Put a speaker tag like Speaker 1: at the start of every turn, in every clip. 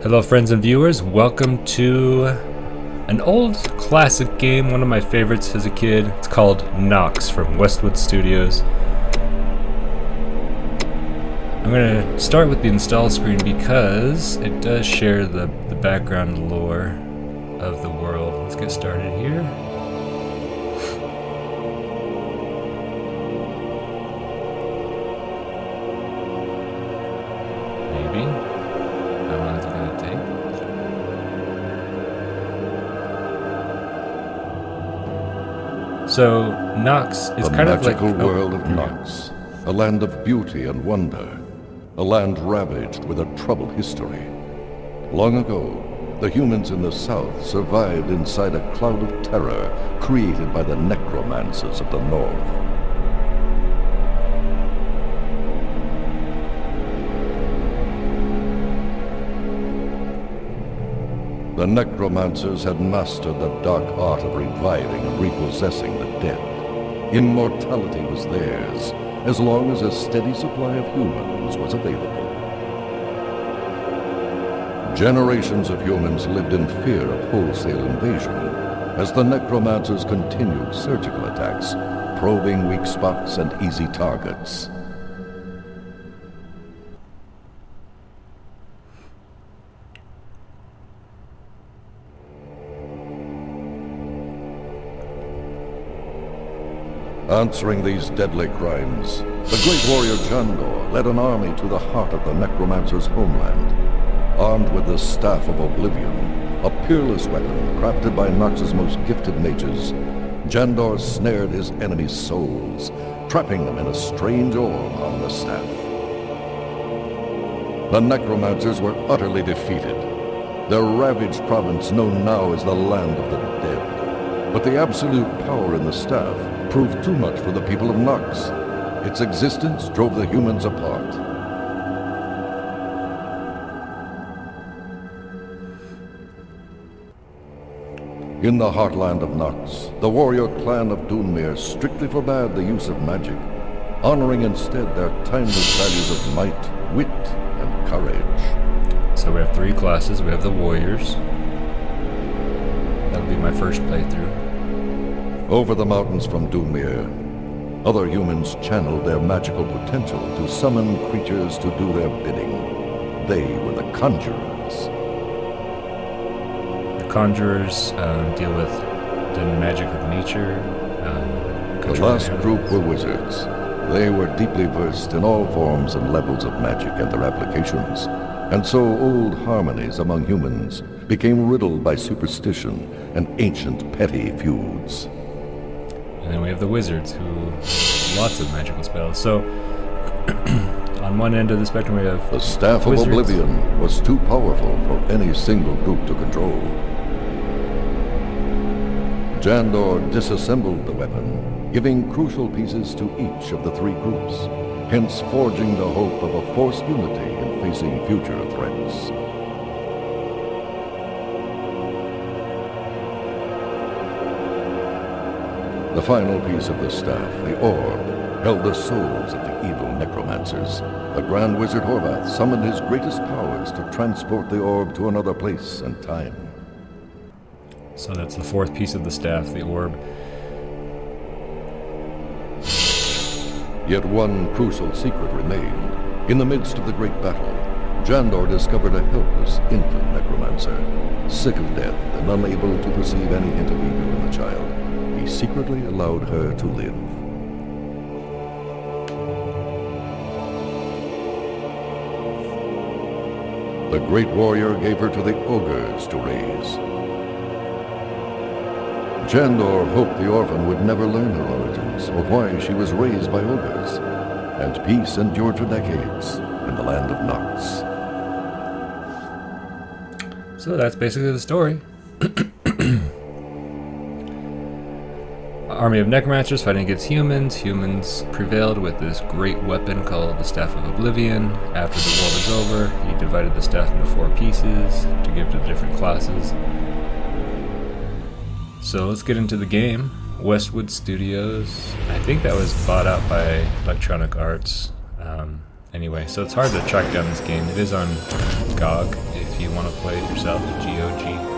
Speaker 1: Hello friends and viewers, welcome to an old classic game, one of my favorites as a kid. It's called Nox from Westwood Studios. I'm going to start with the install screen because it does share the background lore of the world. Let's get started here. Maybe. How long is it going to take? So, Nox is kind of like...
Speaker 2: The magical world of Nox. A land of beauty and wonder. A land ravaged with a troubled history. Long ago, the humans in the south survived inside a cloud of terror created by the necromancers of the north. The necromancers had mastered the dark art of reviving and repossessing the dead. Immortality was theirs, as long as a steady supply of humans was available. Generations of humans lived in fear of wholesale invasion, as the necromancers continued surgical attacks, probing weak spots and easy targets. Answering these deadly crimes, the great warrior Jandor led an army to the heart of the necromancer's homeland. Armed with the Staff of Oblivion, a peerless weapon crafted by Nox's most gifted mages, Jandor snared his enemies' souls, trapping them in a strange orb on the staff. The necromancers were utterly defeated, their ravaged province known now as the Land of the Dead. But the absolute power in the staff proved too much for the people of Nox. Its existence drove the humans apart. In the heartland of Nox, the warrior clan of Dunmere strictly forbade the use of magic, honoring instead their timeless values of might, wit, and courage.
Speaker 1: So we have three classes. We have the warriors. That'll be my first playthrough.
Speaker 2: Over the mountains from Dunmere, other humans channeled their magical potential to summon creatures to do their bidding. They were the Conjurers.
Speaker 1: The Conjurers deal with the magic of nature.
Speaker 2: The last group were wizards. They were deeply versed in all forms and levels of magic and their applications. And so old harmonies among humans became riddled by superstition and ancient petty feuds.
Speaker 1: And then we have the wizards, who lots of magical spells. So, on one end of the spectrum we have
Speaker 2: the Staff of
Speaker 1: wizards.
Speaker 2: Oblivion was too powerful for any single group to control. Jandor disassembled the weapon, giving crucial pieces to each of the three groups, hence forging the hope of a forced unity in facing future threats. The final piece of the staff, the orb, held the souls of the evil necromancers. The Grand Wizard Horvath summoned his greatest powers to transport the orb to another place and time.
Speaker 1: So that's the fourth piece of the staff, the orb.
Speaker 2: Yet one crucial secret remained. In the midst of the great battle, Jandor discovered a helpless infant necromancer, sick of death and unable to perceive any hint of evil in the child. He secretly allowed her to live. The great warrior gave her to the ogres to raise. Jandor hoped the orphan would never learn her origins or why she was raised by ogres, and peace endured for decades in the land of Nox.
Speaker 1: So that's basically the story. Army of necromancers fighting against humans. Humans prevailed with this great weapon called the Staff of Oblivion. After the war was over, he divided the staff into 4 pieces to give to the different classes. So let's get into the game. Westwood Studios. I think that was bought out by Electronic Arts. Anyway, so it's hard to track down this game. It is on GOG if you want to play it yourself, GOG.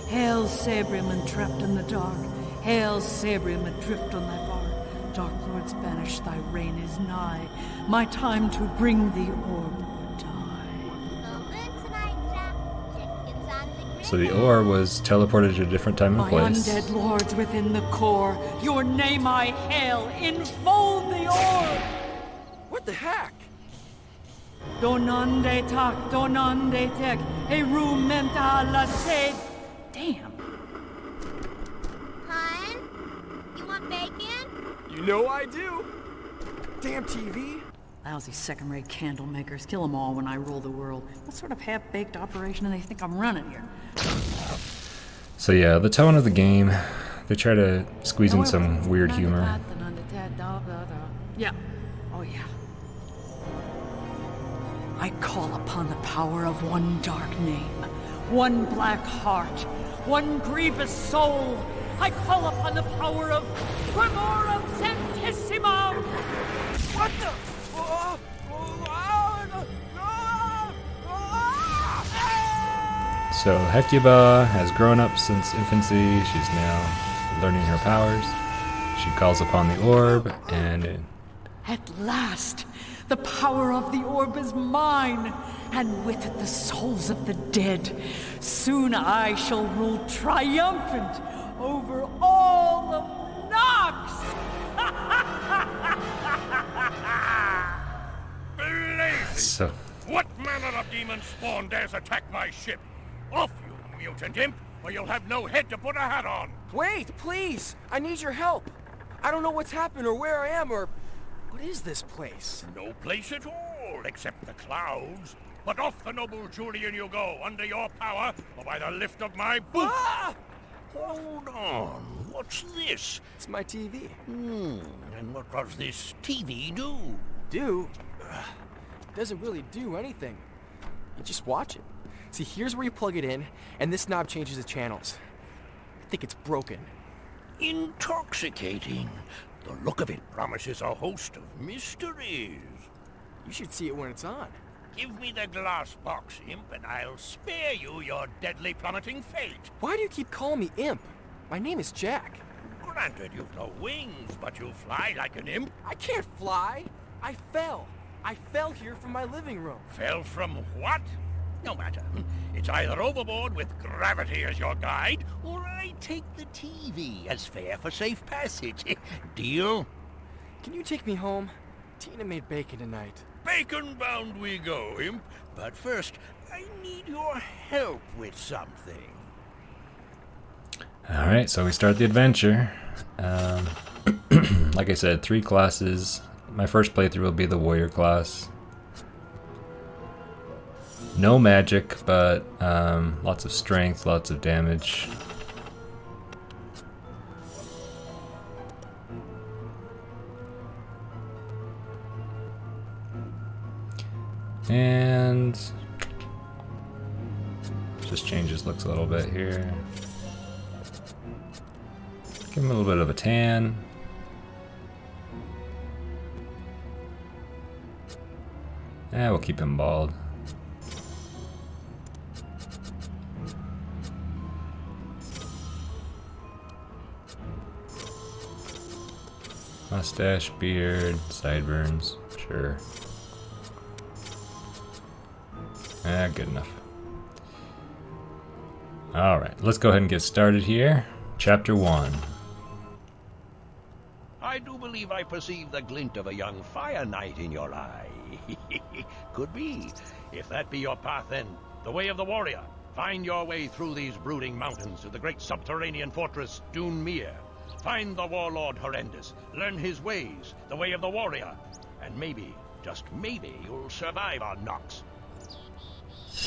Speaker 3: Hail Sabrium trapped in the dark. Hail Sabrium adrift on thy bar. Dark lords banished, thy reign is nigh. My time to bring the orb or die.
Speaker 1: So the ore was teleported to a different time and place.
Speaker 3: My undead lords within the core, your name I hail, enfold the orb!
Speaker 4: What the heck?
Speaker 3: Donande tak, donande tek, heru menta la sed. Damn.
Speaker 5: Hun? You want bacon?
Speaker 4: You know I do. Damn TV.
Speaker 3: Lousy second-rate candle makers. Kill them all when I rule the world. What sort of half-baked operation do they think I'm running here?
Speaker 1: So yeah, the tone of the game, they try to squeeze in some weird humor.
Speaker 3: Yeah. Oh yeah. I call upon the power of one dark name, one black heart, one grievous soul. I call upon the power of Tremorum Sanctissimum!
Speaker 4: What the?
Speaker 1: So Hecuba has grown up since infancy. She's now learning her powers. She calls upon the orb, and
Speaker 3: At last, the power of the orb is mine, and with it the souls of the dead. Soon I shall rule triumphant over all of Nox!
Speaker 1: so
Speaker 6: What manner of demon spawn dares attack my ship? Off, you mutant imp, or you'll have no head to put a hat on!
Speaker 4: Wait, please! I need your help! I don't know what's happened or where I am or... What is this place?
Speaker 6: No place at all, except the clouds. But off the noble Julian you go, under your power, or by the lift of my boot!
Speaker 4: Ah!
Speaker 6: Hold on, what's this?
Speaker 4: It's my TV.
Speaker 6: And what does this TV do?
Speaker 4: Do? Doesn't really do anything. You just watch it. See, here's where you plug it in, and this knob changes the channels. I think it's broken.
Speaker 6: Intoxicating. The look of it promises a host of mysteries.
Speaker 4: You should see it when it's on.
Speaker 6: Give me the glass box, imp, and I'll spare you your deadly plummeting fate.
Speaker 4: Why do you keep calling me Imp? My name is Jack.
Speaker 6: Granted, you've no wings, but you fly like an imp.
Speaker 4: I can't fly. I fell. I fell here from my living room.
Speaker 6: Fell from what? No matter. It's either overboard with gravity as your guide, or I take the TV as fare for safe passage. Deal?
Speaker 4: Can you take me home? Tina made bacon tonight.
Speaker 6: Bacon-bound we go, imp. But first, I need your help with something.
Speaker 1: alright, so we start the adventure. Like I said, 3 classes. My first playthrough will be the warrior class. No magic, but lots of strength, lots of damage. And just changes looks a little bit here. Give him a little bit of a tan. We'll keep him bald. Mustache, beard, sideburns, sure. Good enough. Alright, let's go ahead and get started here. Chapter 1.
Speaker 7: I do believe I perceive the glint of a young fire knight in your eye. Could be. If that be your path, then the way of the warrior. Find your way through these brooding mountains to the great subterranean fortress Dunmere. Find the warlord Horrendous. Learn his ways, the way of the warrior. And maybe, just maybe, you'll survive on Nox.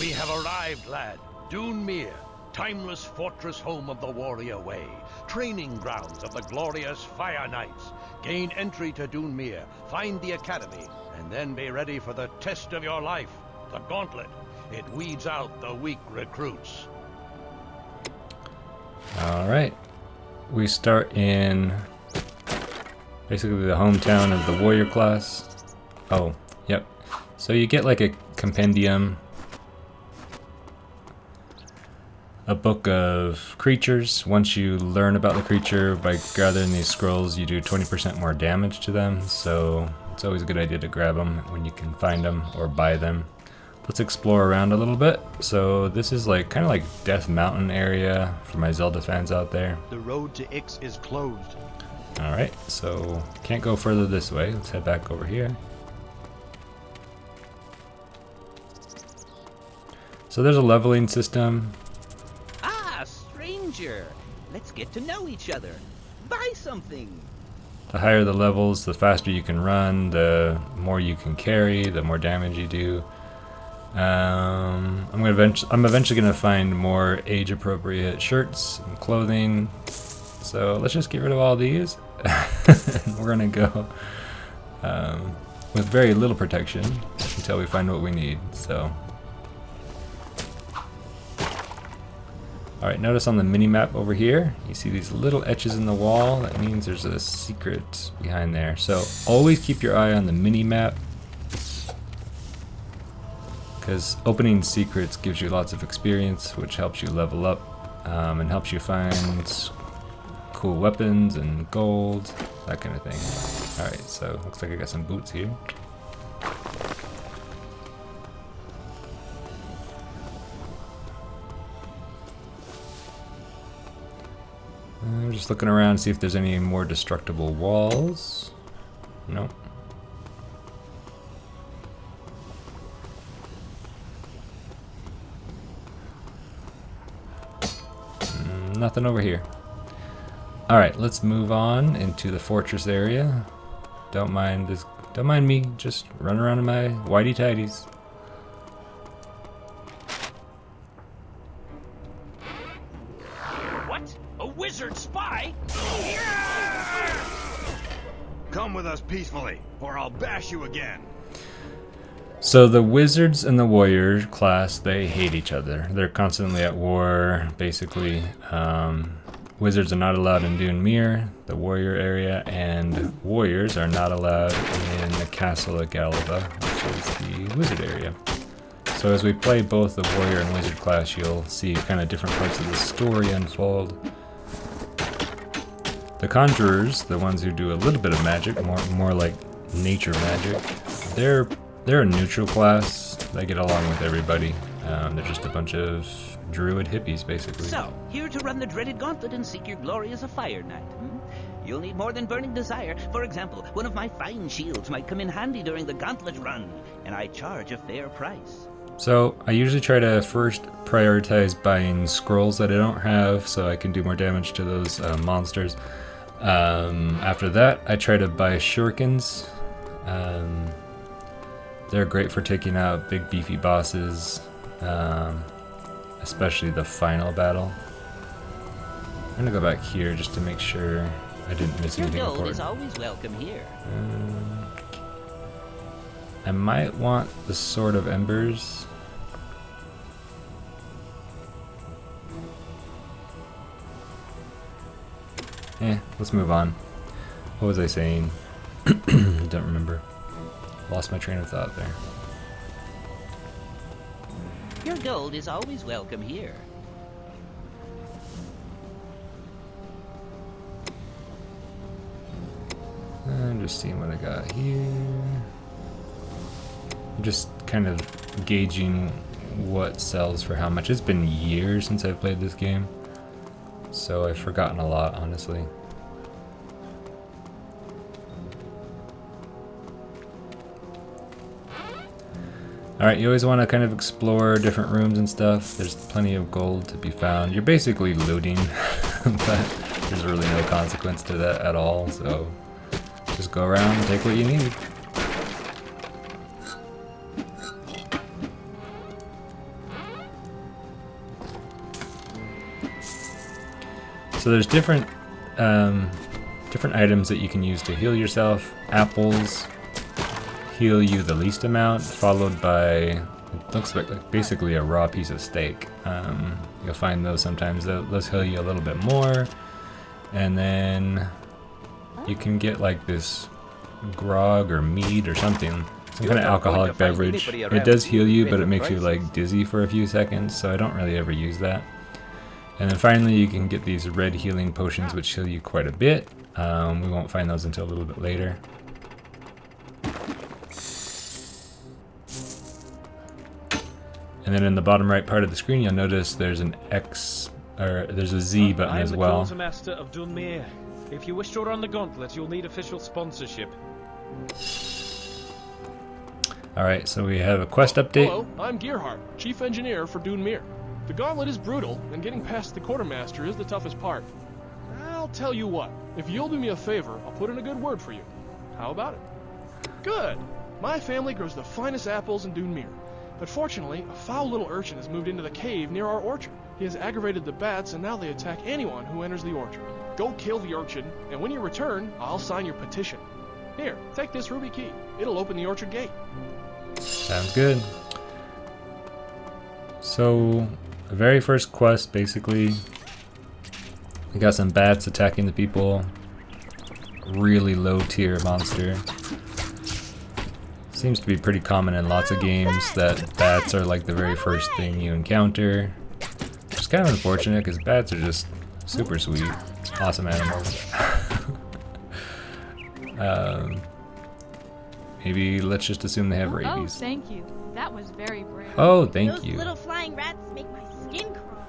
Speaker 7: We have arrived, lad. Dunmere, timeless fortress home of the warrior way. Training grounds of the glorious Fire Knights. Gain entry to Dunmere, find the academy, And then be ready for the test of your life, the Gauntlet. It weeds out the weak recruits.
Speaker 1: Alright. We start in basically the hometown of the warrior class. Oh, yep. So you get like a compendium, a book of creatures. Once you learn about the creature by gathering these scrolls, you do 20% more damage to them. So it's always a good idea to grab them when you can find them or buy them. Let's explore around a little bit. So this is like kind of like Death Mountain area for my Zelda fans out there.
Speaker 8: The road to Ix is closed.
Speaker 1: Alright, so can't go further this way. Let's head back over here. So there's a leveling system.
Speaker 9: Ah, stranger. Let's get to know each other. Buy something.
Speaker 1: The higher the levels, the faster you can run, the more you can carry, the more damage you do. I'm eventually gonna find more age-appropriate shirts and clothing. So let's just get rid of all these. We're gonna go with very little protection until we find what we need. So, all right. Notice on the mini map over here, you see these little etches in the wall. That means there's a secret behind there. So always keep your eye on the mini map, because opening secrets gives you lots of experience, which helps you level up and helps you find cool weapons and gold, that kind of thing. Alright, so looks like I got some boots here. I'm just looking around to see if there's any more destructible walls. Nope. Nothing over here. Alright, let's move on into the fortress area. Don't mind me, just run around in my whitey tighties.
Speaker 9: What? A wizard spy?
Speaker 8: Come with us peacefully, or I'll bash you again.
Speaker 1: So the wizards and the warrior class, they hate each other. They're constantly at war, basically. Wizards are not allowed in Dune Mere, the warrior area, and warriors are not allowed in the Castle of Galva, which is the wizard area. So as we play both the warrior and wizard class, you'll see kind of different parts of the story unfold. The conjurers, the ones who do a little bit of magic, more like nature magic, they're a neutral class. They get along with everybody. They're just a bunch of druid hippies, basically.
Speaker 9: So, here to run the dreaded gauntlet and seek your glory as a fire knight. You'll need more than burning desire. For example, one of my fine shields might come in handy during the gauntlet run, and I charge a fair price.
Speaker 1: So, I usually try to first prioritize buying scrolls that I don't have so I can do more damage to those monsters. After that, I try to buy shurikens. They're great for taking out big beefy bosses, especially the final battle. I'm gonna go back here just to make sure I didn't miss anything
Speaker 9: Your gold
Speaker 1: important.
Speaker 9: is always welcome here.
Speaker 1: I might want the Sword of Embers. Let's move on. What was I saying? Don't remember. Lost my train of thought there.
Speaker 9: Your gold is always welcome here.
Speaker 1: I'm just seeing what I got here. I'm just kind of gauging what sells for how much. It's been years since I've played this game, so I've forgotten a lot, honestly. Alright, you always want to kind of explore different rooms and stuff. There's plenty of gold to be found. You're basically looting, but there's really no consequence to that at all, so just go around and take what you need. So there's different items that you can use to heal yourself. Apples heal you the least amount, followed by, it looks like basically a raw piece of steak. You'll find those sometimes. Those heal you a little bit more. And then you can get like this grog or mead or something. Some kind of alcoholic beverage. It does heal you, but it makes you like dizzy for a few seconds, so I don't really ever use that. And then finally you can get these red healing potions which heal you quite a bit. We won't find those until a little bit later. And then in the bottom right part of the screen you'll notice there's an X, or there's a Z button as well.
Speaker 10: I am the Quartermaster of Dunmere. If you wish to run the gauntlet, you'll need official sponsorship.
Speaker 1: Alright, so we have a quest update.
Speaker 11: Hello, I'm Gearhart, Chief Engineer for Dunmere. The gauntlet is brutal, and getting past the Quartermaster is the toughest part. I'll tell you what, if you'll do me a favor, I'll put in a good word for you. How about it? Good! My family grows the finest apples in Dunmere. But fortunately, a foul little urchin has moved into the cave near our orchard. He has aggravated the bats, and now they attack anyone who enters the orchard. Go kill the urchin, and when you return, I'll sign your petition. Here, take this ruby key. It'll open the orchard gate.
Speaker 1: Sounds good. So, the very first quest, basically, we got some bats attacking the people. Really low tier monster. Seems to be pretty common in lots of games that bats are like the very first thing you encounter. It's kind of unfortunate because bats are just super sweet, awesome animals. Maybe let's just assume they have rabies.
Speaker 12: Oh, thank you. That was very brave.
Speaker 1: Oh, thank
Speaker 5: Those
Speaker 1: you.
Speaker 5: little flying rats make my skin crawl.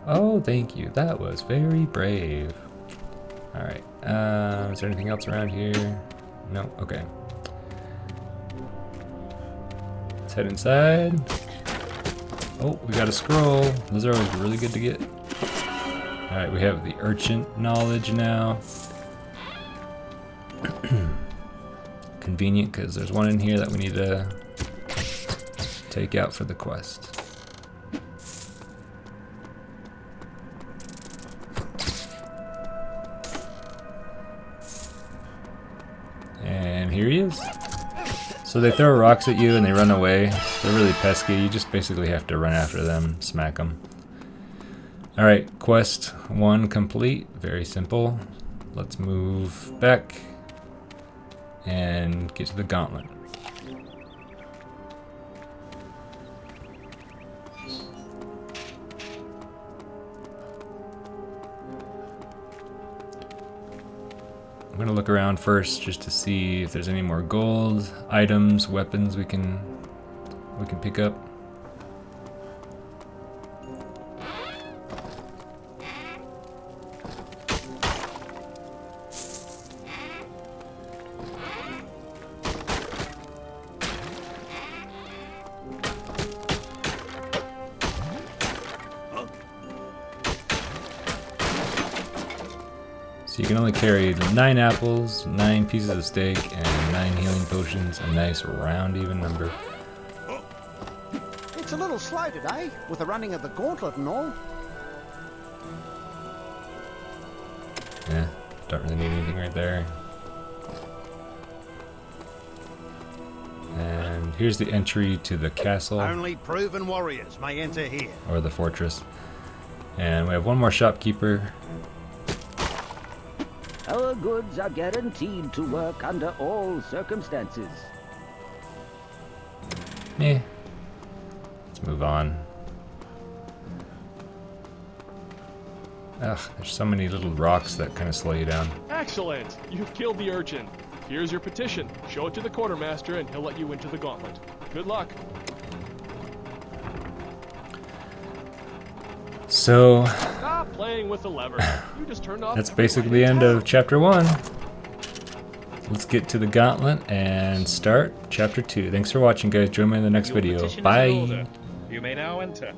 Speaker 1: Oh, thank you. That was very brave. Alright. Is there anything else around here? No? Okay. Let's head inside. Oh, we got a scroll. Those are always really good to get. Alright, we have the urchin knowledge now. Convenient because there's one in here that we need to take out for the quest. And here he is. So they throw rocks at you and they run away. They're really pesky. You just basically have to run after them, smack them. Alright, quest 1 complete. Very simple. Let's move back and get to the gauntlet. I'm gonna look around first just to see if there's any more gold, items, weapons we can pick up. So you can only carry 9 apples, 9 pieces of steak, and 9 healing potions. A nice round even number.
Speaker 13: It's a little slow today, with the running of the gauntlet and all.
Speaker 1: Yeah, don't really need anything right there. And here's the entry to the castle.
Speaker 8: Only proven warriors may enter here.
Speaker 1: Or the fortress. And we have one more shopkeeper.
Speaker 9: Our goods are guaranteed to work under all circumstances.
Speaker 1: Let's move on. Ugh, there's so many little rocks that kind of slow you down.
Speaker 11: Excellent! You've killed the urchin. Here's your petition. Show it to the Quartermaster and he'll let you into the gauntlet. Good luck.
Speaker 1: So
Speaker 11: Stop playing with the lever. You just turned off.
Speaker 1: that's basically the end of chapter 1. Let's get to the gauntlet and start chapter 2. Thanks for watching, guys. Join me in the next video. Bye.
Speaker 10: You may now enter.